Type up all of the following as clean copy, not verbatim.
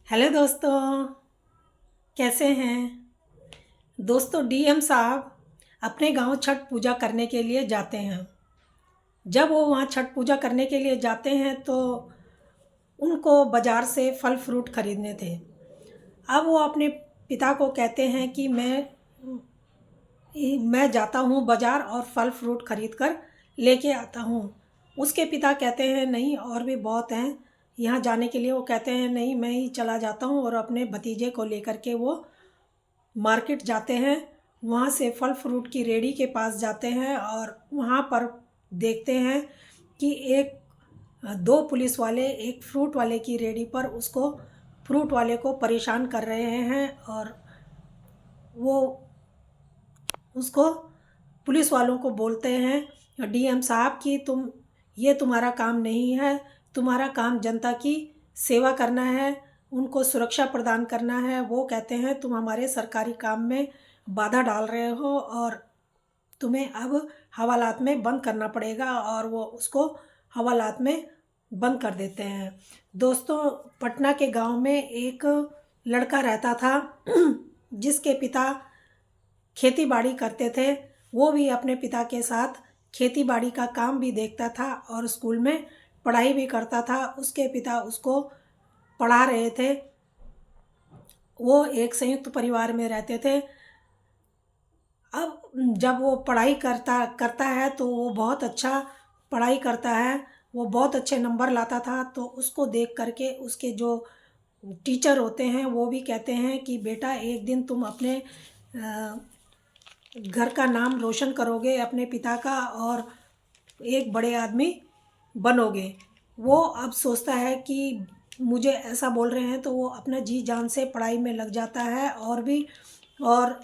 Hello दोस्तों, कैसे हैं। दोस्तों, डीएम साहब अपने गांव छठ पूजा करने के लिए जाते हैं। जब वो वहाँ छठ पूजा करने के लिए जाते हैं तो उनको बाज़ार से फल फ्रूट खरीदने थे। अब वो अपने पिता को कहते हैं कि मैं जाता हूँ बाज़ार और फल फ्रूट खरीद कर लेके आता हूँ। उसके पिता कहते हैं नहीं, और भी बहुत हैं यहाँ जाने के लिए। वो कहते हैं नहीं, मैं ही चला जाता हूँ, और अपने भतीजे को लेकर के वो मार्केट जाते हैं। वहाँ से फल फ्रूट की रेडी के पास जाते हैं और वहाँ पर देखते हैं कि दो पुलिस वाले एक फ्रूट वाले की रेडी पर उसको फ्रूट वाले को परेशान कर रहे हैं। और वो उसको पुलिस वालों को बोलते हैं डीएम साहब कि ये तुम्हारा काम नहीं है। तुम्हारा काम जनता की सेवा करना है, उनको सुरक्षा प्रदान करना है। वो कहते हैं तुम हमारे सरकारी काम में बाधा डाल रहे हो और तुम्हें अब हवालात में बंद करना पड़ेगा। और वो उसको हवालात में बंद कर देते हैं। दोस्तों, पटना के गांव में एक लड़का रहता था जिसके पिता खेती बाड़ी करते थे। वो भी अपने पिता के साथ खेती बाड़ी का काम भी देखता था और स्कूल में पढ़ाई भी करता था। उसके पिता उसको पढ़ा रहे थे। वो एक संयुक्त परिवार में रहते थे। अब जब वो पढ़ाई करता करता है तो वो बहुत अच्छा पढ़ाई करता है। वो बहुत अच्छे नंबर लाता था। तो उसको देख करके उसके जो टीचर होते हैं वो भी कहते हैं कि बेटा, एक दिन तुम अपने घर का नाम रोशन करोगे, अपने पिता का, और एक बड़े आदमी बनोगे। वो अब सोचता है कि मुझे ऐसा बोल रहे हैं, तो वो अपना जी जान से पढ़ाई में लग जाता है और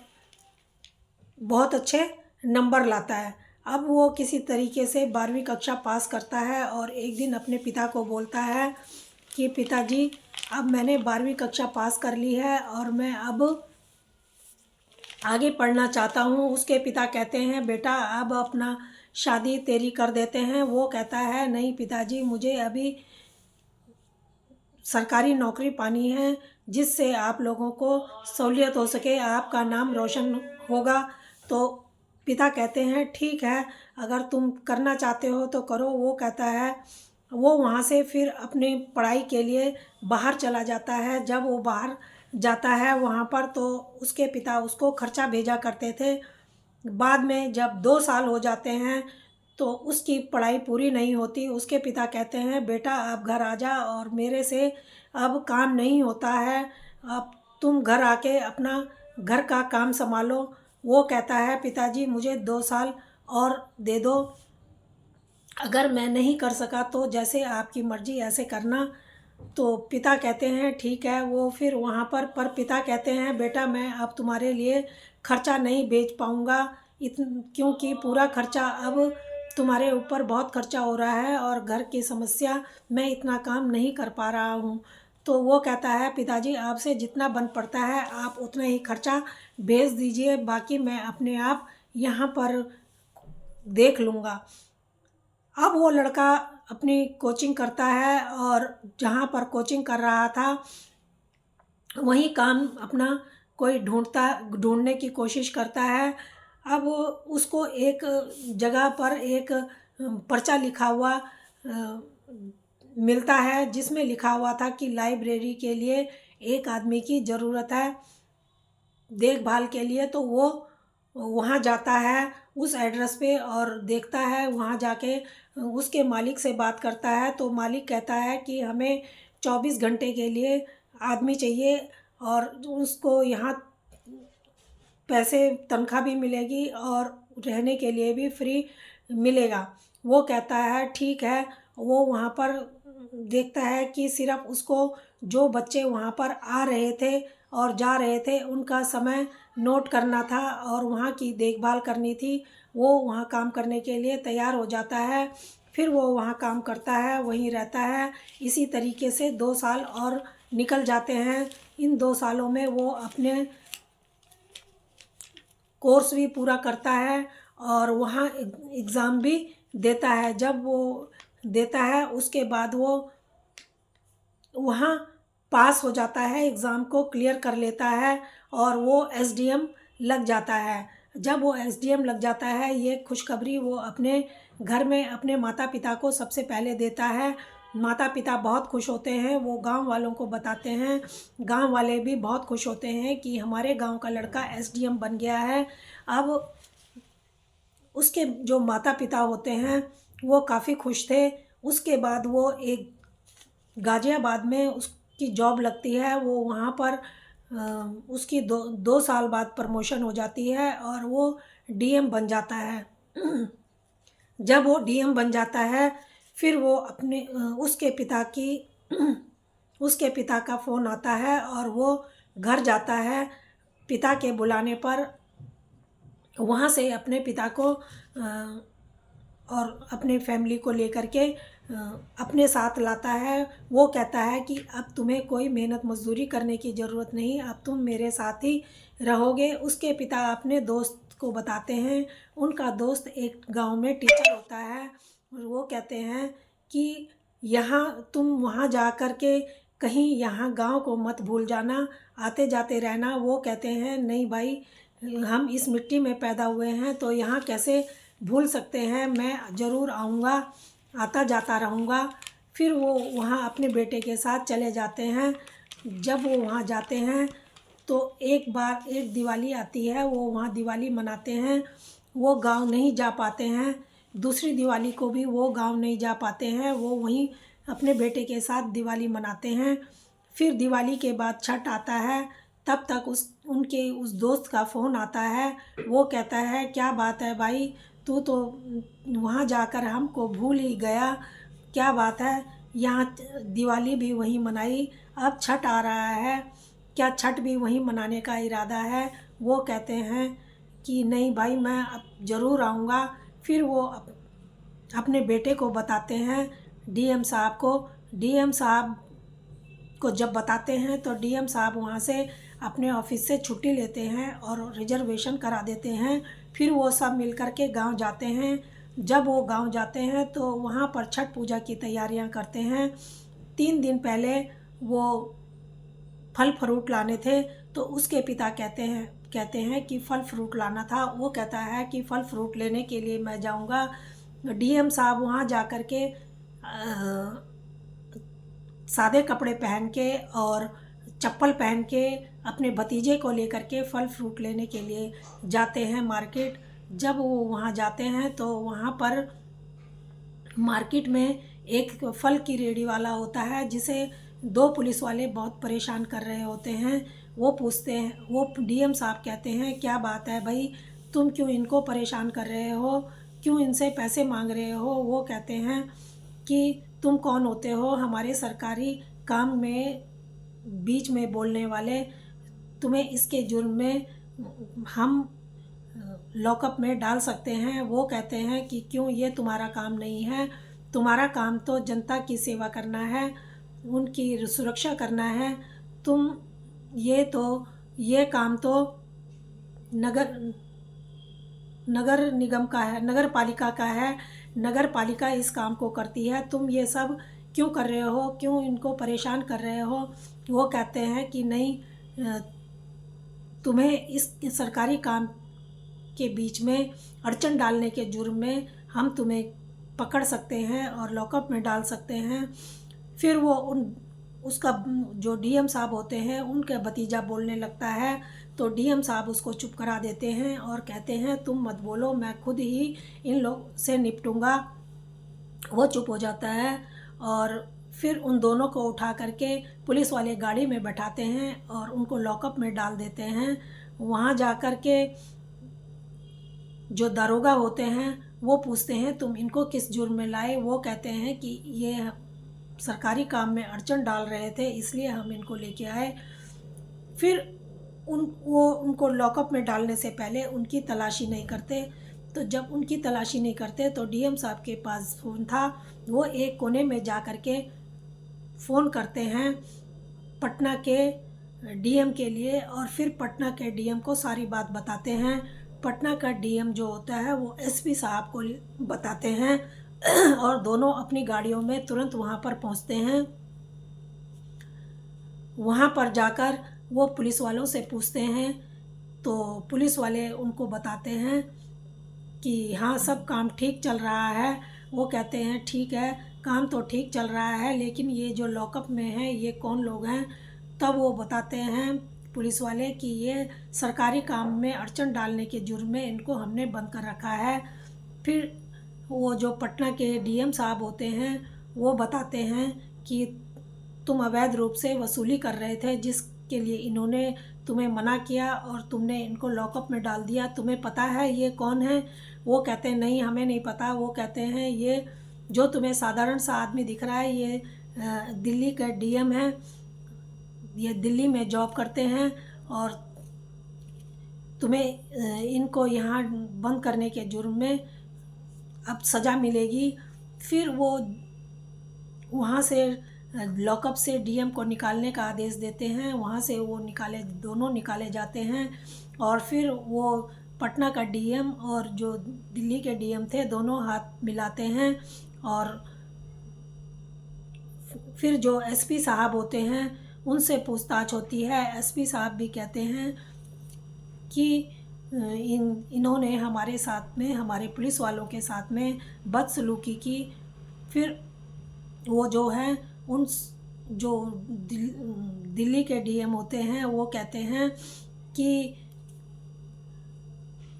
बहुत अच्छे नंबर लाता है। अब वो किसी तरीके से 12वीं कक्षा पास करता है और एक दिन अपने पिता को बोलता है कि पिताजी, अब मैंने 12वीं कक्षा पास कर ली है और मैं अब आगे पढ़ना चाहता हूँ। उसके पिता कहते हैं बेटा, अब अपना शादी तेरी कर देते हैं। वो कहता है नहीं पिताजी, मुझे अभी सरकारी नौकरी पानी है जिससे आप लोगों को सहूलियत हो सके, आपका नाम रोशन होगा। तो पिता कहते हैं ठीक है, अगर तुम करना चाहते हो तो करो। वो कहता है, वो वहाँ से फिर अपनी पढ़ाई के लिए बाहर चला जाता है। जब वो बाहर जाता है वहाँ पर तो उसके पिता उसको खर्चा भेजा करते थे। बाद में जब 2 साल हो जाते हैं तो उसकी पढ़ाई पूरी नहीं होती। उसके पिता कहते हैं बेटा, आप घर आ जा, और मेरे से अब काम नहीं होता है। अब तुम घर आके अपना घर का काम संभालो। वो कहता है पिताजी, मुझे 2 साल और दे दो। अगर मैं नहीं कर सका तो जैसे आपकी मर्ज़ी ऐसे करना। तो पिता कहते हैं ठीक है। वो फिर वहाँ पर पिता कहते हैं बेटा, मैं अब तुम्हारे लिए खर्चा नहीं भेज पाऊँगा, क्योंकि पूरा खर्चा अब तुम्हारे ऊपर बहुत खर्चा हो रहा है और घर की समस्या, मैं इतना काम नहीं कर पा रहा हूँ। तो वो कहता है पिताजी, आपसे जितना बन पड़ता है आप उतना ही खर्चा भेज दीजिए, बाकी मैं अपने आप यहाँ पर देख लूँगा। अब वो लड़का अपनी कोचिंग करता है और जहाँ पर कोचिंग कर रहा था वहीं काम अपना कोई ढूंढने की कोशिश करता है। अब उसको एक जगह पर एक पर्चा लिखा हुआ मिलता है जिसमें लिखा हुआ था कि लाइब्रेरी के लिए एक आदमी की ज़रूरत है देखभाल के लिए। तो वो वहाँ जाता है उस एड्रेस पे और देखता है। वहाँ जाके उसके मालिक से बात करता है तो मालिक कहता है कि हमें 24 घंटे के लिए आदमी चाहिए और उसको यहाँ पैसे तनख्वाह भी मिलेगी और रहने के लिए भी फ्री मिलेगा। वो कहता है ठीक है। वो वहाँ पर देखता है कि सिर्फ उसको जो बच्चे वहाँ पर आ रहे थे और जा रहे थे उनका समय नोट करना था और वहाँ की देखभाल करनी थी। वो वहाँ काम करने के लिए तैयार हो जाता है। फिर वो वहाँ काम करता है, वहीं रहता है। इसी तरीके से 2 साल और निकल जाते हैं। इन 2 सालों में वो अपने कोर्स भी पूरा करता है और वहाँ एग्ज़ाम भी देता है। जब वो देता है उसके बाद वो वहाँ पास हो जाता है, एग्ज़ाम को क्लियर कर लेता है और वो एसडीएम लग जाता है। जब वो एसडीएम लग जाता है, ये खुशखबरी वो अपने घर में अपने माता पिता को सबसे पहले देता है। माता पिता बहुत खुश होते हैं, वो गांव वालों को बताते हैं। गांव वाले भी बहुत खुश होते हैं कि हमारे गांव का लड़का एसडीएम बन गया है। अब उसके जो माता पिता होते हैं वो काफ़ी खुश थे। उसके बाद वो एक गाज़ियाबाद में उसकी जॉब लगती है। वो वहाँ पर उसकी 2 साल बाद प्रमोशन हो जाती है और वो डीएम बन जाता है। जब वो डीएम बन जाता है, फिर वो अपने उसके पिता का फ़ोन आता है और वो घर जाता है। पिता के बुलाने पर वहाँ से अपने पिता को और अपने फैमिली को लेकर के अपने साथ लाता है। वो कहता है कि अब तुम्हें कोई मेहनत मजदूरी करने की ज़रूरत नहीं, अब तुम मेरे साथ ही रहोगे। उसके पिता अपने दोस्त को बताते हैं। उनका दोस्त एक गांव में टीचर होता है और वो कहते हैं कि यहाँ तुम वहाँ जा कर के कहीं यहाँ गांव को मत भूल जाना, आते जाते रहना। वो कहते हैं नहीं भाई, हम इस मिट्टी में पैदा हुए हैं तो यहाँ कैसे भूल सकते हैं, मैं ज़रूर आऊँगा, आता जाता रहूँगा। फिर वो वहाँ अपने बेटे के साथ चले जाते हैं। जब वो वहाँ जाते हैं तो एक बार एक दिवाली आती है, वो वहाँ दिवाली मनाते हैं। वो गांव नहीं जा पाते हैं। दूसरी दिवाली को भी वो गांव नहीं जा पाते हैं, वो वहीं अपने बेटे के साथ दिवाली मनाते हैं। फिर दिवाली के बाद छठ आता है, तब तक उनके उस दोस्त का फ़ोन आता है। वो कहता है क्या बात है भाई, तू तो वहाँ जाकर हमको भूल ही गया, क्या बात है, यहाँ दिवाली भी वहीं मनाई, अब छठ आ रहा है, क्या छठ भी वहीं मनाने का इरादा है। वो कहते हैं कि नहीं भाई, मैं अब ज़रूर आऊँगा। फिर वो अपने बेटे को बताते हैं, डीएम साहब को। डीएम साहब को जब बताते हैं तो डीएम साहब वहाँ से अपने ऑफिस से छुट्टी लेते हैं और रिजर्वेशन करा देते हैं। फिर वो सब मिल कर के गाँव जाते हैं। जब वो गांव जाते हैं तो वहाँ पर छठ पूजा की तैयारियां करते हैं। 3 दिन पहले वो फल फ्रूट लाने थे, तो उसके पिता कहते हैं कि फल फ्रूट लाना था। वो कहता है कि फल फ्रूट लेने के लिए मैं जाऊंगा। डीएम साहब वहाँ जा कर के सादे कपड़े पहन के और चप्पल पहन के अपने भतीजे को लेकर के फल फ्रूट लेने के लिए जाते हैं मार्केट। जब वो वहाँ जाते हैं तो वहाँ पर मार्केट में एक फल की रेडी वाला होता है, जिसे 2 पुलिस वाले बहुत परेशान कर रहे होते हैं। वो पूछते हैं, वो डीएम साहब कहते हैं क्या बात है भाई, तुम क्यों इनको परेशान कर रहे हो, क्यों इनसे पैसे मांग रहे हो। वो कहते हैं कि तुम कौन होते हो हमारे सरकारी काम में बीच में बोलने वाले, तुम्हें इसके जुर्म में हम लॉकअप में डाल सकते हैं। वो कहते हैं कि क्यों, ये तुम्हारा काम नहीं है, तुम्हारा काम तो जनता की सेवा करना है, उनकी सुरक्षा करना है। तुम ये काम तो नगर निगम का है, नगर पालिका का है, नगर पालिका इस काम को करती है, तुम ये सब क्यों कर रहे हो, क्यों इनको परेशान कर रहे हो। वो कहते हैं कि नहीं, तुम्हें इस सरकारी काम के बीच में अड़चन डालने के जुर्म में हम तुम्हें पकड़ सकते हैं और लॉकअप में डाल सकते हैं। फिर वो उसका जो डीएम साहब होते हैं उनका भतीजा बोलने लगता है, तो डीएम साहब उसको चुप करा देते हैं और कहते हैं तुम मत बोलो, मैं खुद ही इन लोग से निपटूंगा। वो चुप हो जाता है और फिर उन दोनों को उठा करके पुलिस वाले गाड़ी में बैठाते हैं और उनको लॉकअप में डाल देते हैं। वहाँ जा कर के जो दारोगा होते हैं वो पूछते हैं तुम इनको किस जुर्म में लाए। वो कहते हैं कि ये सरकारी काम में अड़चन डाल रहे थे, इसलिए हम इनको लेके आए। फिर उनको लॉकअप में डालने से पहले उनकी तलाशी नहीं करते। तो जब उनकी तलाशी नहीं करते तो डीएम साहब के पास फ़ोन था, वो एक कोने में जा कर के फ़ोन करते हैं पटना के डीएम के लिए और फिर पटना के डीएम को सारी बात बताते हैं। पटना का डीएम जो होता है वो एसपी साहब को बताते हैं और दोनों अपनी गाड़ियों में तुरंत वहाँ पर पहुँचते हैं। वहाँ पर जाकर वो पुलिस वालों से पूछते हैं, तो पुलिस वाले उनको बताते हैं कि हाँ सब काम ठीक चल रहा है। वो कहते हैं ठीक है, काम तो ठीक चल रहा है, लेकिन ये जो लॉकअप में है ये कौन लोग हैं। तब वो बताते हैं पुलिस वाले कि ये सरकारी काम में अड़चन डालने के जुर्म में इनको हमने बंद कर रखा है। फिर वो जो पटना के डीएम साहब होते हैं वो बताते हैं कि तुम अवैध रूप से वसूली कर रहे थे, जिसके लिए इन्होंने तुम्हें मना किया और तुमने इनको लॉकअप में डाल दिया। तुम्हें पता है ये कौन है? वो कहते हैं नहीं हमें नहीं पता। वो कहते हैं ये जो तुम्हें साधारण सा आदमी दिख रहा है ये दिल्ली का डीएम है, ये दिल्ली में जॉब करते हैं और तुम्हें इनको यहाँ बंद करने के जुर्म में अब सज़ा मिलेगी। फिर वो वहाँ से लॉकअप से डीएम को निकालने का आदेश देते हैं। वहाँ से वो दोनों निकाले जाते हैं और फिर वो पटना का डीएम और जो दिल्ली के डीएम थे दोनों हाथ मिलाते हैं और फिर जो एसपी साहब होते हैं उनसे पूछताछ होती है। एसपी साहब भी कहते हैं कि इन्होंने हमारे साथ में, हमारे पुलिस वालों के साथ में बदसलूकी की। फिर वो जो है उन जो दिल्ली के डीएम होते हैं वो कहते हैं कि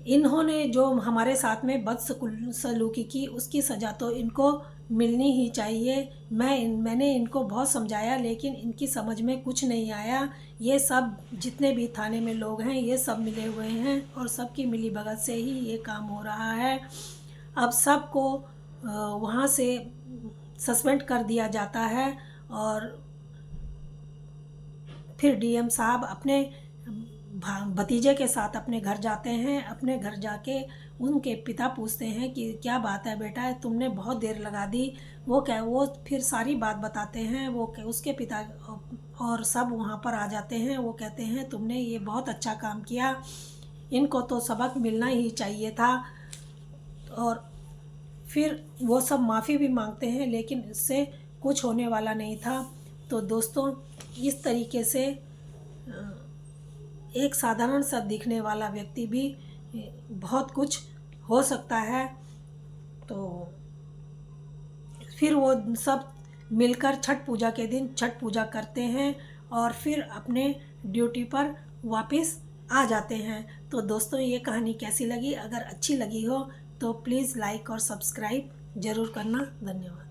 इन्होंने जो हमारे साथ में बदसलूकी की उसकी सज़ा तो इनको मिलनी ही चाहिए। मैंने इनको बहुत समझाया लेकिन इनकी समझ में कुछ नहीं आया। ये सब जितने भी थाने में लोग हैं ये सब मिले हुए हैं और सबकी मिलीभगत से ही ये काम हो रहा है। अब सबको वहाँ से सस्पेंड कर दिया जाता है और फिर डीएम साहब अपने भतीजे के साथ अपने घर जाते हैं। अपने घर जाके उनके पिता पूछते हैं कि क्या बात है बेटा, तुमने बहुत देर लगा दी। वो फिर सारी बात बताते हैं। उसके पिता और सब वहाँ पर आ जाते हैं। वो कहते हैं तुमने ये बहुत अच्छा काम किया, इनको तो सबक मिलना ही चाहिए था। और फिर वो सब माफ़ी भी मांगते हैं लेकिन इससे कुछ होने वाला नहीं था। तो दोस्तों इस तरीके से एक साधारण सा दिखने वाला व्यक्ति भी बहुत कुछ हो सकता है। तो फिर वो सब मिलकर छठ पूजा के दिन छठ पूजा करते हैं और फिर अपने ड्यूटी पर वापस आ जाते हैं। तो दोस्तों ये कहानी कैसी लगी? अगर अच्छी लगी हो तो प्लीज़ लाइक और सब्सक्राइब ज़रूर करना। धन्यवाद।